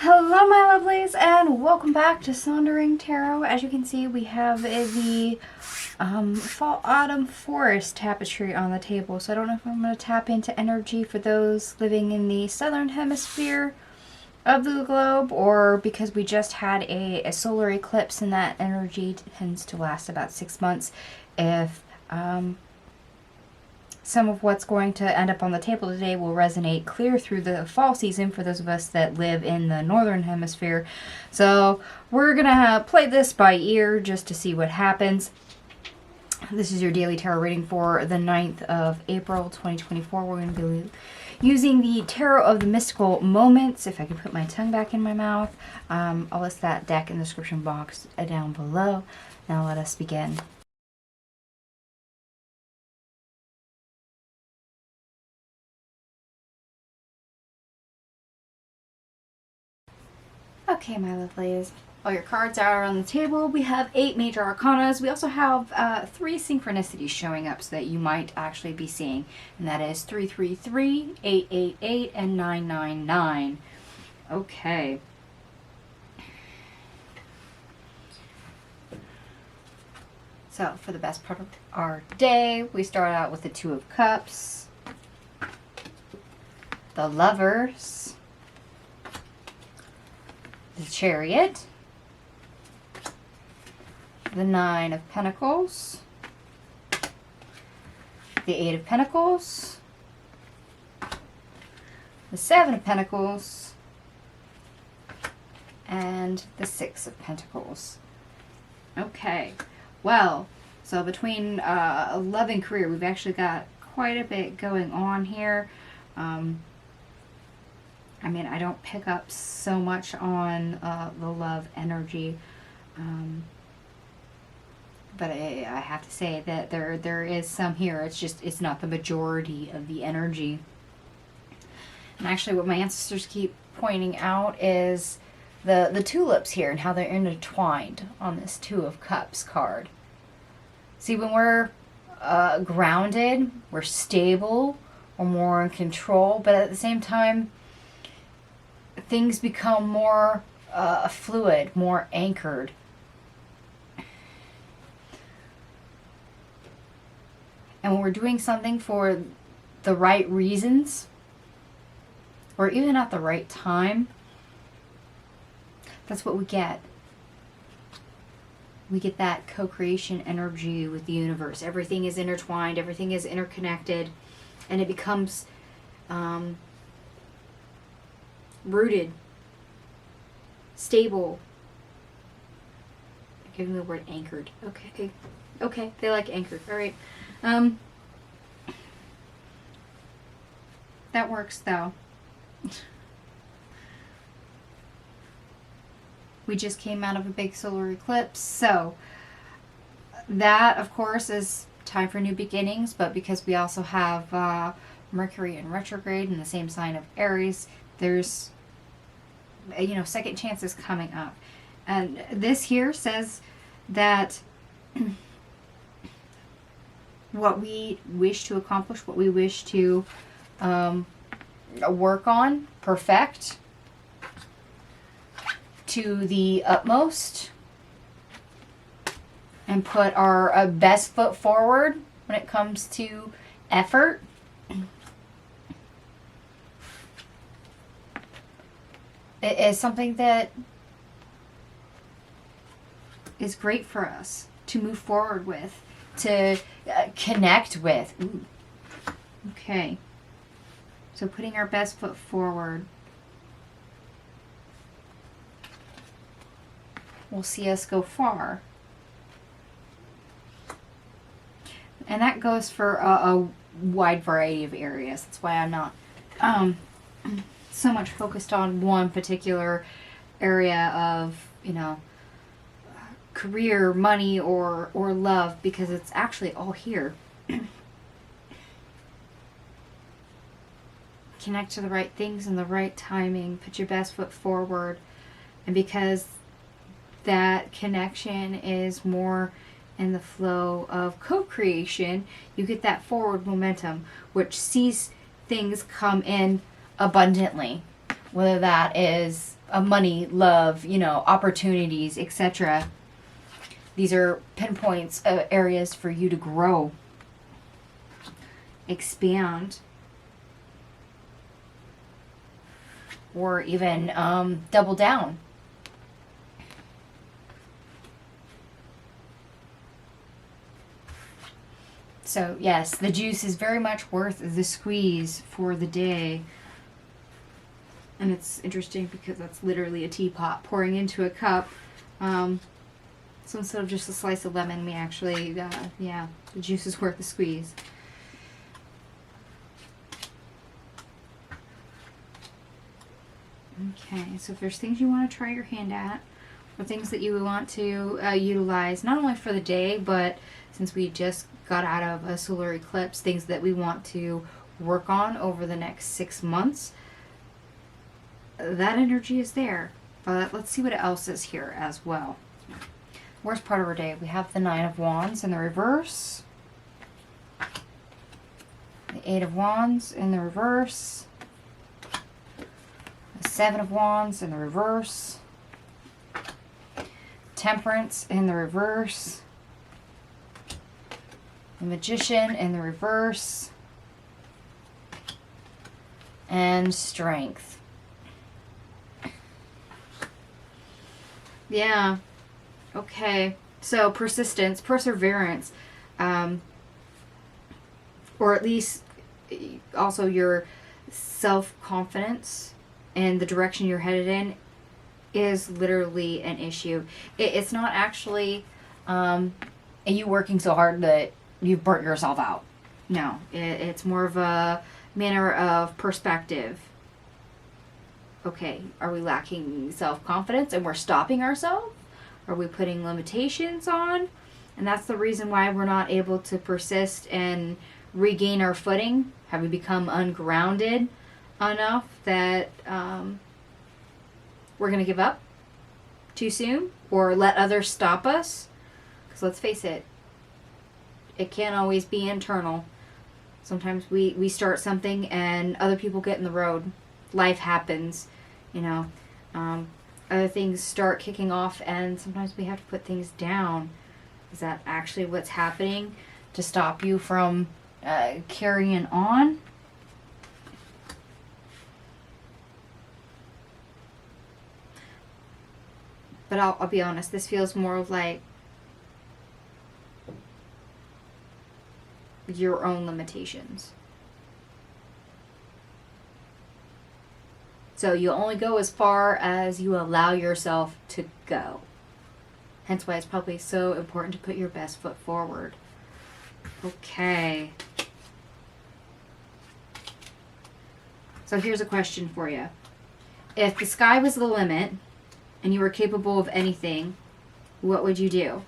Hello my lovelies and welcome back to Sondering Tarot. As you can see, we have the fall autumn forest tapestry on the table. So I don't know if I'm going to tap into energy for those living in the southern hemisphere of the globe, or because we just had a solar eclipse and that energy tends to last about 6 months, if some of what's going to end up on the table today will resonate clear through the fall season for those of us that live in the northern hemisphere. So we're gonna play this by ear just to see what happens. This is your daily tarot reading for the 9th of April 2024. We're going to be using the Tarot of the Mystical Moments. If I can put my tongue back in my mouth, I'll list that deck in the description box down below. Now let us begin. Okay, my lovelies. All your cards are on the table. We have 8 major arcanas. We also have 3 synchronicities showing up so that you might actually be seeing. And that is 333, 888, and 999. Okay. So for the best part of our day, we start out with the Two of Cups, the Lovers, the Chariot, the Nine of Pentacles, the Eight of Pentacles, the Seven of Pentacles, and the Six of Pentacles. Okay, well, so between love and career, we've actually got quite a bit going on here. I mean, I don't pick up so much on the love energy, but I have to say that there is some here. It's just, it's not the majority of the energy. And actually what my ancestors keep pointing out is the tulips here and how they're intertwined on this Two of Cups card. See, when we're grounded, we're stable, we're more in control, but at the same time, things become more fluid, more anchored. And when we're doing something for the right reasons, or even at the right time, that's what we get. We get that co-creation energy with the universe. Everything is intertwined, everything is interconnected, and it becomes rooted, stable. I'm giving the word anchored. Okay. Okay, they like anchored. All right. That works though. We just came out of a big solar eclipse, so that of course is time for new beginnings, but because we also have Mercury in retrograde in the same sign of Aries, there's, you know, second chances coming up. And this here says that what we wish to accomplish, what we wish to work on, perfect to the utmost, and put our best foot forward when it comes to effort, it is something that is great for us to move forward with, to connect with. Ooh. Okay. So putting our best foot forward will see us go far. And that goes for a wide variety of areas. That's why I'm not so much focused on one particular area of, you know, career, money, or love, because it's actually all here. Connect to the right things in the right timing. Put your best foot forward. And because that connection is more in the flow of co-creation, you get that forward momentum, which sees things come in abundantly. Whether that is money, love, you know, opportunities, etc. These are pinpoints, areas for you to grow, expand, or even double down. So yes, the juice is very much worth the squeeze for the day. And it's interesting because that's literally a teapot pouring into a cup. So instead of just a slice of lemon, we actually, yeah, the juice is worth the squeeze. Okay, so if there's things you want to try your hand at, or things that you want to utilize, not only for the day, but since we just got out of a solar eclipse, things that we want to work on over the next 6 months, that energy is there. But let's see what else is here as well. Worst part of our day, we have the 9 of Wands in the reverse, the 8 of Wands in the reverse, the 7 of Wands in the reverse, Temperance in the reverse, the Magician in the reverse, and Strength. Yeah. Okay. So persistence, perseverance, or at least also your self-confidence and the direction you're headed in is literally an issue. It's not actually you working so hard that you've burnt yourself out. No, it's more of a manner of perspective. Okay, are we lacking self-confidence and we're stopping ourselves? Are we putting limitations on? And that's the reason why we're not able to persist and regain our footing. Have we become ungrounded enough that we're going to give up too soon? Or let others stop us? Because let's face it, it can't always be internal. Sometimes we start something and other people get in the road. Life happens, you know. Other things start kicking off and sometimes we have to put things down. Is that actually what's happening to stop you from carrying on? But I'll be honest, this feels more of like your own limitations. So you only go as far as you allow yourself to go. Hence why it's probably so important to put your best foot forward. Okay. So here's a question for you. If the sky was the limit and you were capable of anything, what would you do?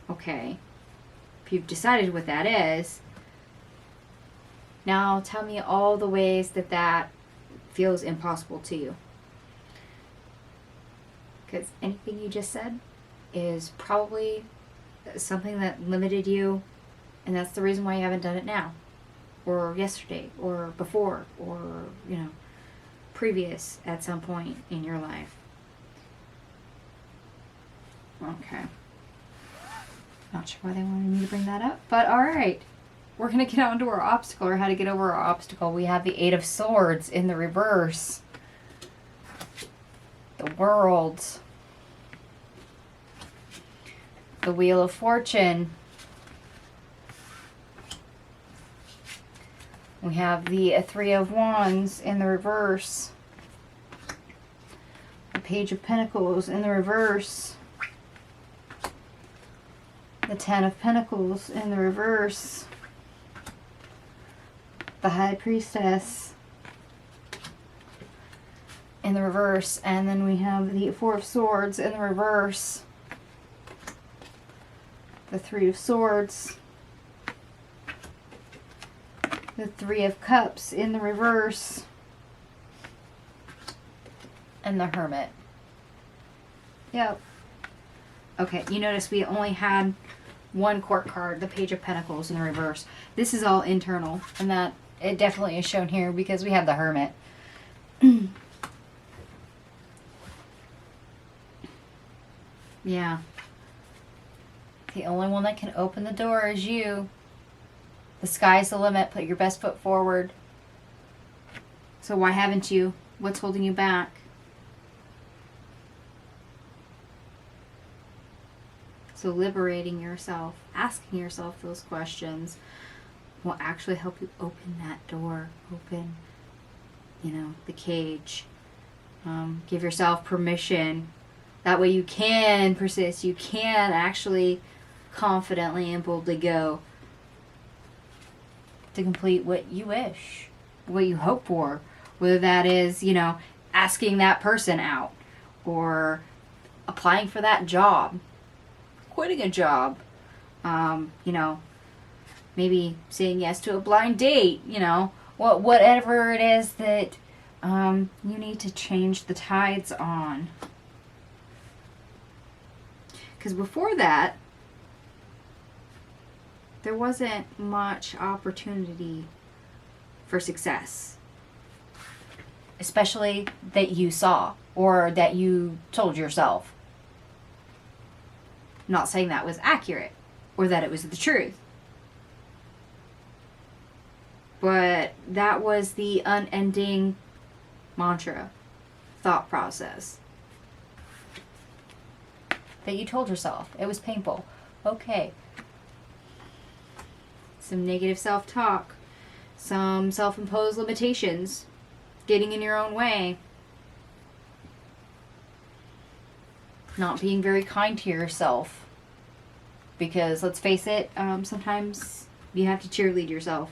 Okay. If you've decided what that is, now tell me all the ways that feels impossible to you. Because anything you just said is probably something that limited you, and that's the reason why you haven't done it now, or yesterday, or before, or, you know, previous at some point in your life. Okay. Not sure why they wanted me to bring that up, but alright. We're going to get on to our obstacle, or how to get over our obstacle. We have the 8 of Swords in the reverse. The World. The Wheel of Fortune. We have the 3 of Wands in the reverse. The Page of Pentacles in the reverse. The 10 of Pentacles in the reverse. The High Priestess in the reverse, and then we have the 4 of Swords in the reverse, the 3 of Swords, the 3 of Cups in the reverse, and the Hermit. Yep. Okay, you notice we only had one court card, the Page of Pentacles in the reverse. This is all internal, and that it definitely is shown here because we have the Hermit. Yeah. The only one that can open the door is you. The sky's the limit. Put your best foot forward. So why haven't you? What's holding you back? So liberating yourself, asking yourself those questions will actually help you open that door, open, the cage. Give yourself permission. That way you can persist. You can actually confidently and boldly go to complete what you wish, what you hope for. Whether that is, asking that person out or applying for that job, quitting a job, maybe saying yes to a blind date, whatever it is that you need to change the tides on. Because before that, there wasn't much opportunity for success. Especially that you saw or that you told yourself. Not saying that was accurate or that it was the truth. But that was the unending mantra, thought process that you told yourself. It was painful. Okay. Some negative self-talk. Some self-imposed limitations. Getting in your own way. Not being very kind to yourself. Because, let's face it, sometimes you have to cheerlead yourself.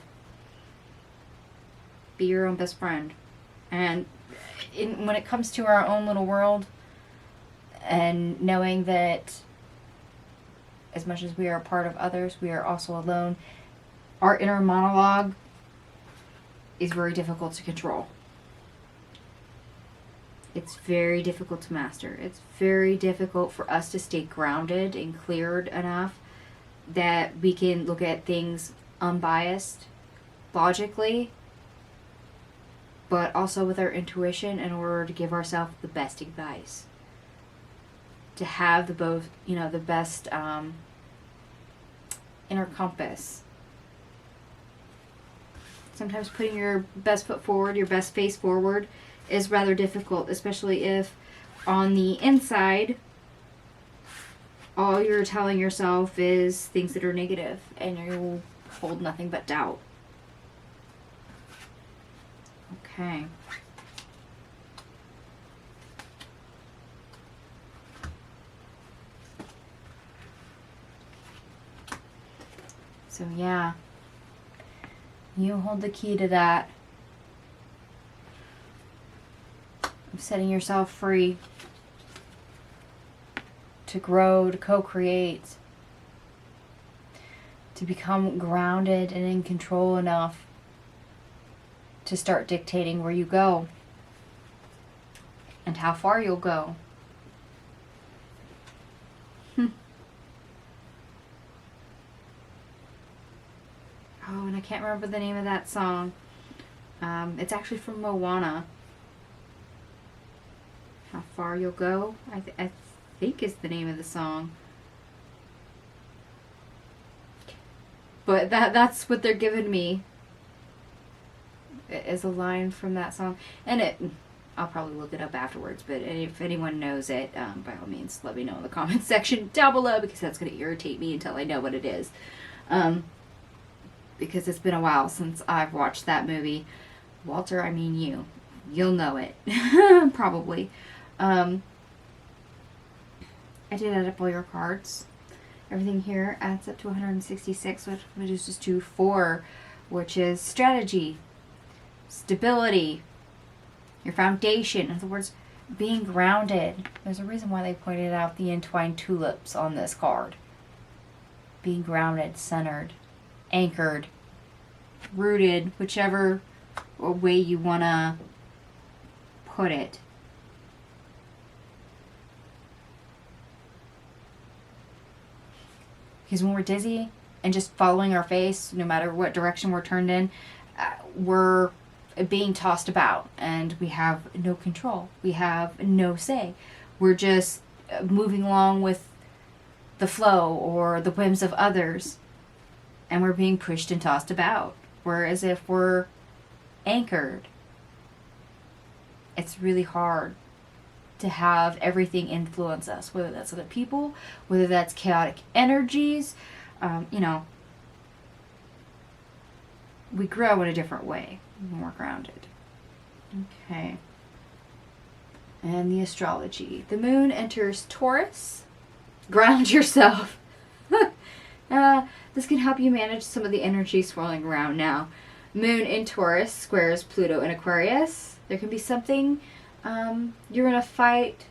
Be your own best friend. And when it comes to our own little world, and knowing that as much as we are a part of others, we are also alone, our inner monologue is very difficult to control. It's very difficult to master. It's very difficult for us to stay grounded and cleared enough that we can look at things unbiased, logically, but also with our intuition in order to give ourselves the best advice. To have the best inner compass. Sometimes putting your best foot forward, your best face forward, is rather difficult, especially if on the inside all you're telling yourself is things that are negative and you hold nothing but doubt. Okay. So yeah, you hold the key to that. Of setting yourself free to grow, to co-create, to become grounded and in control enough to start dictating where you go and how far you'll go. Oh, and I can't remember the name of that song. It's actually from Moana. How Far You'll Go, I think is the name of the song. But that's what they're giving me is a line from that song. And I'll probably look it up afterwards, but if anyone knows it, by all means, let me know in the comments section down below, because that's going to irritate me until I know what it is. Because it's been a while since I've watched that movie. Walter, I mean you. You'll know it. Probably. I did add up all your cards. Everything here adds up to 166, which reduces to 4, which is strategy, stability, your foundation. In other words, being grounded. There's a reason why they pointed out the entwined tulips on this card. Being grounded, centered, anchored, rooted, whichever way you want to put it. Because when we're dizzy and just following our face, no matter what direction we're turned in, we're being tossed about and we have no control. We have no say. We're just moving along with the flow or the whims of others, and we're being pushed and tossed about. Whereas if we're anchored, it's really hard to have everything influence us, whether that's other people, whether that's chaotic energies. You know, we grow in a different way when we're grounded. Okay. And the astrology. The moon enters Taurus. Ground yourself. This can help you manage some of the energy swirling around now. Moon in Taurus squares Pluto in Aquarius. There can be something you're in a fight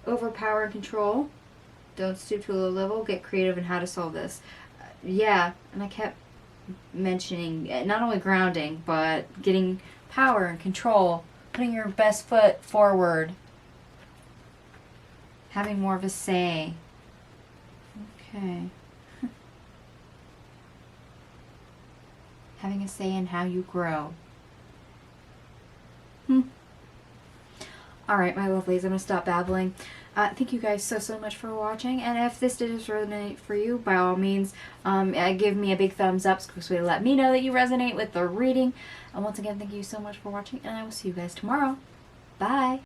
over power and control. Don't stoop to a low level. Get creative in how to solve this. Yeah, and I kept mentioning not only grounding, but getting power and control, putting your best foot forward, having more of a say. Okay. Having a say in how you grow. Alright, my lovelies, I'm going to stop babbling. Thank you guys so much for watching, and if this did resonate for you, by all means, give me a big thumbs up, because it will let me know that you resonate with the reading. And once again, thank you so much for watching, and I will see you guys tomorrow. Bye!